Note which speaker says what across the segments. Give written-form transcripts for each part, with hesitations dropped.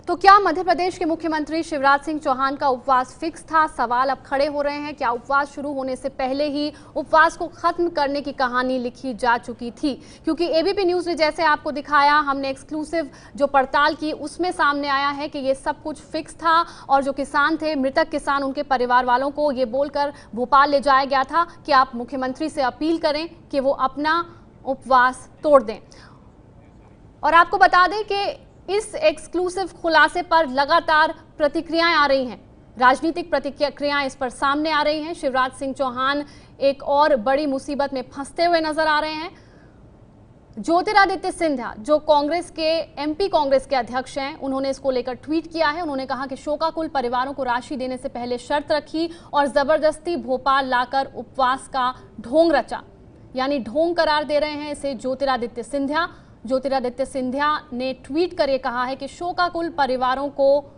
Speaker 1: तो क्या मध्य प्रदेश के मुख्यमंत्री शिवराज सिंह चौहान का उपवास फिक्स था? सवाल अब खड़े हो रहे हैं। क्या उपवास शुरू होने से पहले ही उपवास को खत्म करने की कहानी लिखी जा चुकी थी? क्योंकि एबीपी न्यूज ने जैसे आपको दिखाया, हमने एक्सक्लूसिव जो पड़ताल की उसमें सामने आया है कि ये सब कुछ फिक्स था और जो किसान थे, मृतक किसान, उनके परिवार वालों को ये बोलकर भोपाल ले जाया गया था कि आप मुख्यमंत्री से अपील करें कि वो अपना उपवास तोड़ दें। और आपको बता दें कि इस एक्सक्लूसिव खुलासे पर लगातार प्रतिक्रियाएं आ रही हैं, राजनीतिक प्रतिक्रियाएं इस पर सामने आ रही हैं। शिवराज सिंह चौहान एक और बड़ी मुसीबत में फंसते हुए नजर आ रहे हैं। ज्योतिरादित्य सिंधिया, जो कांग्रेस के एमपी कांग्रेस के अध्यक्ष हैं, उन्होंने इसको लेकर ट्वीट किया है। उन्होंने कहा कि शोकाकुल परिवारों को राशि देने से पहले शर्त रखी और जबरदस्ती भोपाल लाकर उपवास का ढोंग रचा, यानी ढोंग करार दे रहे हैं इसे ज्योतिरादित्य सिंधिया। ज्योतिरादित्य सिंधिया ने ट्वीट कर कहा है कि शोकाकुल परिवारों को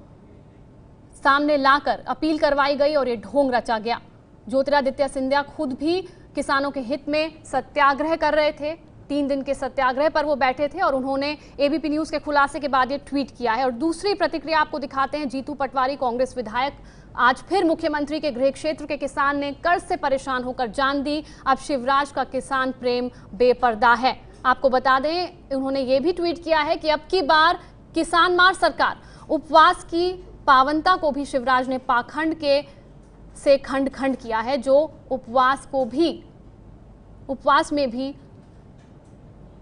Speaker 1: सामने लाकर अपील करवाई गई और ये ढोंग रचा गया। ज्योतिरादित्य सिंधिया खुद भी किसानों के हित में सत्याग्रह कर रहे थे। 3 दिन के सत्याग्रह पर वो बैठे थे और उन्होंने एबीपी न्यूज के खुलासे के बाद ये ट्वीट किया है। और दूसरी प्रतिक्रिया आपको दिखाते हैं। जीतू पटवारी, कांग्रेस विधायक, आज फिर मुख्यमंत्री के गृह क्षेत्र के किसान ने कर्ज से परेशान होकर जान दी। अब शिवराज का किसान प्रेम बेपर्दा है। आपको बता दें, उन्होंने ये भी ट्वीट किया है कि अब की बार किसान मार सरकार। उपवास की पावनता को भी शिवराज ने पाखंड के से खंड खंड किया है। जो उपवास में भी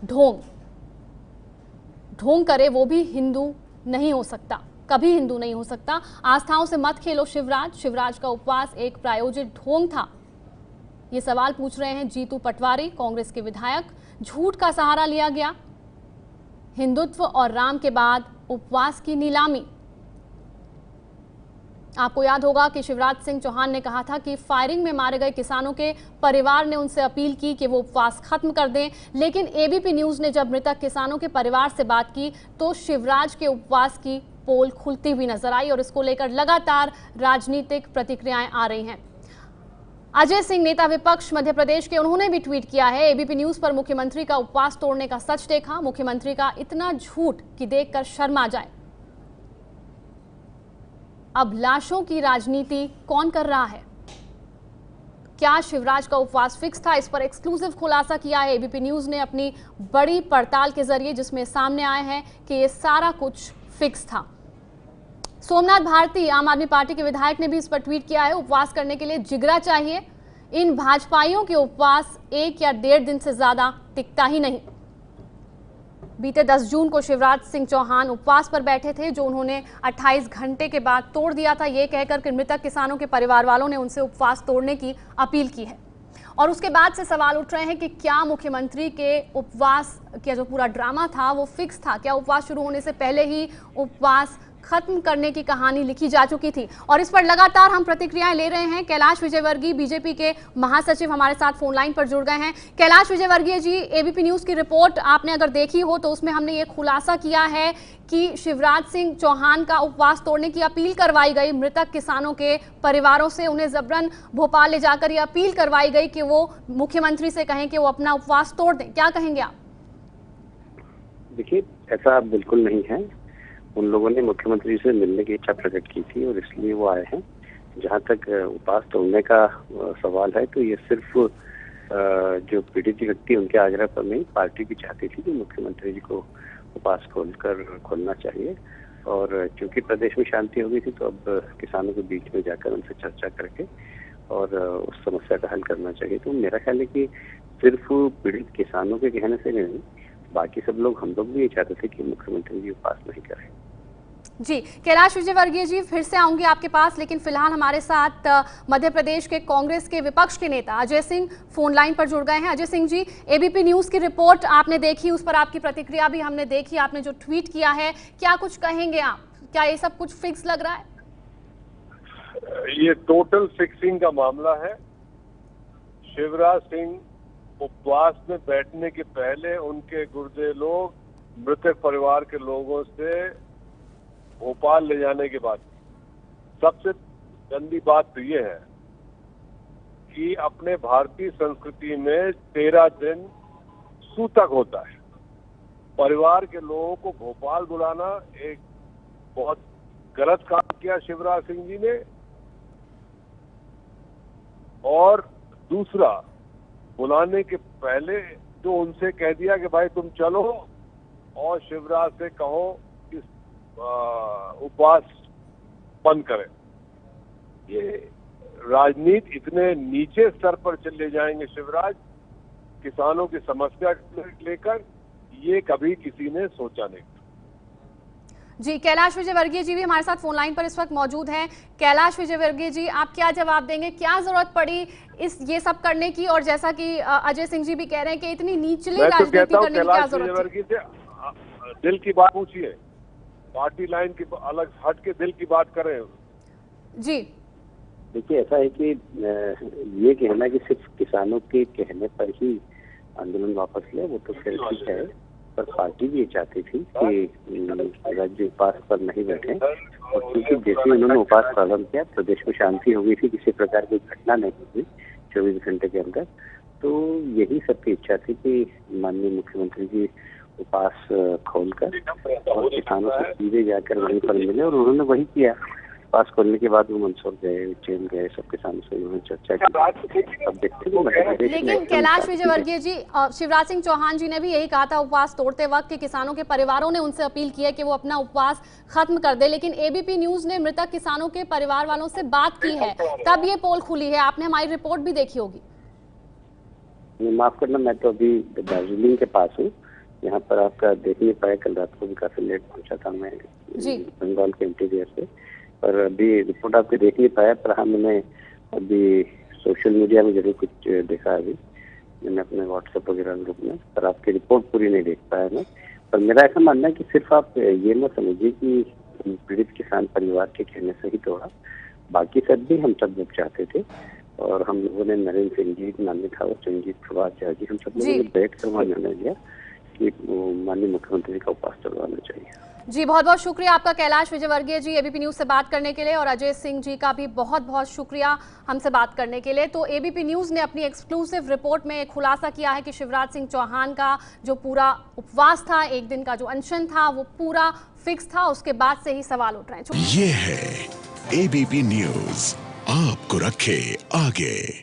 Speaker 1: ढोंग करे वो भी हिंदू नहीं हो सकता, कभी हिंदू नहीं हो सकता। आस्थाओं से मत खेलो शिवराज। शिवराज का उपवास एक प्रायोजित ढोंग था, ये सवाल पूछ रहे हैं जीतू पटवारी, कांग्रेस के विधायक। झूठ का सहारा लिया गया, हिंदुत्व और राम के बाद उपवास की नीलामी। आपको याद होगा कि शिवराज सिंह चौहान ने कहा था कि फायरिंग में मारे गए किसानों के परिवार ने उनसे अपील की कि वो उपवास खत्म कर दें। लेकिन एबीपी न्यूज ने जब मृतक किसानों के परिवार से बात की तो शिवराज के उपवास की पोल खुलती हुई नजर आई और इसको लेकर लगातार राजनीतिक प्रतिक्रियाएं आ रही हैं। अजय सिंह, नेता विपक्ष मध्य प्रदेश के, उन्होंने भी ट्वीट किया है। एबीपी न्यूज पर मुख्यमंत्री का उपवास तोड़ने का सच देखा, मुख्यमंत्री का इतना झूठ कि देखकर शर्म आ जाए। अब लाशों की राजनीति कौन कर रहा है? क्या शिवराज का उपवास फिक्स था? इस पर एक्सक्लूसिव खुलासा किया है एबीपी न्यूज ने अपनी बड़ी पड़ताल के जरिए, जिसमें सामने आए हैं कि यह सारा कुछ फिक्स था। सोमनाथ भारती, आम आदमी पार्टी के विधायक, ने भी इस पर ट्वीट किया है। उपवास करने के लिए जिगरा चाहिए। इन भाजपाइयों के उपवास 1 या 1.5 दिन से ज्यादा टिकता ही नहीं। बीते 10 जून को शिवराज सिंह चौहान उपवास पर बैठे थे, जो उन्होंने 28 घंटे के बाद तोड़ दिया था, ये कहकर कि मृतक किसानों के परिवार वालों ने उनसे उपवास तोड़ने की अपील की है। और उसके बाद से सवाल उठ रहे हैं कि क्या मुख्यमंत्री के उपवास का जो पूरा ड्रामा था वो फिक्स था? क्या उपवास शुरू होने से पहले ही उपवास खत्म करने की कहानी लिखी जा चुकी थी? और इस पर लगातार हम प्रतिक्रियाएं ले रहे हैं। कैलाश विजयवर्गीय, बीजेपी के महासचिव, हमारे साथ फोन लाइन पर जुड़ गए हैं। कैलाश विजयवर्गीय जी, एबीपी न्यूज की रिपोर्ट आपने अगर देखी हो तो उसमें हमने ये खुलासा किया है कि शिवराज सिंह चौहान का उपवास तोड़ने की अपील करवाई गई मृतक किसानों के परिवारों से। उन्हें जबरन भोपाल ले जाकर ये अपील करवाई गई कि वो मुख्यमंत्री से कहें कि वो अपना उपवास तोड़ दें। क्या कहेंगे आप?
Speaker 2: देखिए, ऐसा बिल्कुल नहीं है। उन लोगों ने मुख्यमंत्री से मिलने की इच्छा प्रकट की थी और इसलिए वो आए हैं। जहाँ तक उपवास तोड़ने का सवाल है तो ये सिर्फ जो पीड़ित व्यक्ति, उनके आग्रह पर नहीं, पार्टी भी चाहती थी कि मुख्यमंत्री जी को उपवास खोलना चाहिए। और क्योंकि प्रदेश में शांति हो गई थी तो अब किसानों के बीच में जाकर उनसे चर्चा करके और उस समस्या का हल करना चाहिए। तो मेरा ख्याल है कि सिर्फ पीड़ित किसानों के कहने से नहीं, बाकी सब लोग, हम लोग भी ये चाहते थे कि मुख्यमंत्री जी उपवास नहीं करें।
Speaker 1: जी, कैलाश विजयवर्गीय जी, फिर से आऊंगी आपके पास, लेकिन फिलहाल हमारे साथ मध्य प्रदेश के कांग्रेस के विपक्ष के नेता अजय सिंह फोन लाइन पर जुड़ गए हैं। अजय सिंह जी, एबीपी न्यूज की रिपोर्ट आपने देखी, उस पर आपकी प्रतिक्रिया भी हमने देखी, आपने जो ट्वीट किया है, क्या कुछ कहेंगे आप? क्या ये सब कुछ फिक्स लग रहा है?
Speaker 3: ये टोटल फिक्सिंग का मामला है। शिवराज सिंह उपवास में बैठने के पहले उनके गुर्दे लोग मृतक परिवार के लोगों से भोपाल ले जाने के बाद, सबसे गंदी बात तो ये है कि अपने भारतीय संस्कृति में 13 दिन सूतक होता है। परिवार के लोगों को भोपाल बुलाना एक बहुत गलत काम किया शिवराज सिंह जी ने। और दूसरा, बुलाने के पहले तो उनसे कह दिया कि भाई तुम चलो और शिवराज से कहो इस उपवास बंद करें। ये राजनीति इतने नीचे स्तर पर चले जाएंगे शिवराज, किसानों की समस्या लेकर, ये कभी किसी ने सोचा नहीं।
Speaker 1: जी, कैलाश विजयवर्गीय जी भी हमारे साथ फोन लाइन पर इस वक्त मौजूद हैं। कैलाश विजयवर्गीय जी, आप क्या जवाब देंगे, क्या जरूरत पड़ी ये सब करने की? और जैसा कि अजय सिंह जी भी कह रहे हैं कि इतनी निचली राजनीति करने की क्या जरूरत थी?
Speaker 3: से दिल की बात पूछिए, पार्टी लाइन की अलग हट के दिल की बात करें। जी
Speaker 2: देखिए, ऐसा है कि ये कहना कि सिर्फ किसानों के कहने पर ही आंदोलन वापस ले, वो तो फिर ठीक है, पर पार्टी भी ये चाहती थी कि राज्य उपास पर नहीं बैठे। और क्योंकि जैसे उन्होंने उपास प्रारंभ किया, प्रदेश में शांति हो गई थी, किसी प्रकार की घटना नहीं हुई 24 घंटे के अंदर। तो यही सबकी इच्छा थी कि माननीय मुख्यमंत्री जी उपास खोलकर और किसानों से सीधे जाकर वहीं पर मिले, और उन्होंने वही किया। पास खोलने के बाद वो मंदसौर गए, उज्जैन गए, सब किसानों से उन्होंने चर्चा की। अब देखते हैं।
Speaker 1: लेकिन कैलाश विजयवर्गीय जी, शिवराज सिंह चौहान जी ने भी यही कहा था उपवास तोड़ते वक्त कि किसानों के परिवारों ने उनसे अपील की है कि वो अपना उपवास खत्म कर दे। लेकिन एबीपी न्यूज ने मृतक किसानों के परिवार वालों से बात की है, तब ये पोल खुली है। आपने हमारी रिपोर्ट भी देखी होगी।
Speaker 2: माफ करना, मैं तो अभी दार्जिलिंग के पास हूँ। यहाँ पर आपका देख नहीं पाया, कल रात को भी काफी लेट पहुंचा था मैं बंगाल के इंटीरियर से, पर अभी रिपोर्ट आपके देख नहीं पाया। पर हाँ, मैंने अभी सोशल मीडिया में जरूर कुछ देखा, अभी मैंने अपने व्हाट्सएप वगैरह ग्रुप में, पर आपकी रिपोर्ट पूरी नहीं देख पाया मैं। पर मेरा ऐसा मानना है कि सिर्फ आप ये मत समझिए कि पीड़ित किसान परिवार के कहने से ही तोड़ा, बाकी सब भी हम सब लोग चाहते थे। और हम लोगों ने नरेंद्र सिंह जी, माननीय ठाकुर सिंह जी, प्रभात झा जी, हम सब लोगों ने बैठ कर वहाँ निर्णय लिया कि माननीय मुख्यमंत्री का उपवास तोड़वाना चाहिए।
Speaker 1: जी, बहुत बहुत शुक्रिया आपका कैलाश विजयवर्गीय जी, एबीपी न्यूज से बात करने के लिए। और अजय सिंह जी का भी बहुत बहुत शुक्रिया हमसे बात करने के लिए। तो एबीपी न्यूज ने अपनी एक्सक्लूसिव रिपोर्ट में खुलासा किया है कि शिवराज सिंह चौहान का जो पूरा उपवास था, एक दिन का जो अनशन था, वो पूरा फिक्स था। उसके बाद से ही सवाल उठ रहे हैं।
Speaker 4: ये है एबीपी न्यूज, आपको रखे आगे।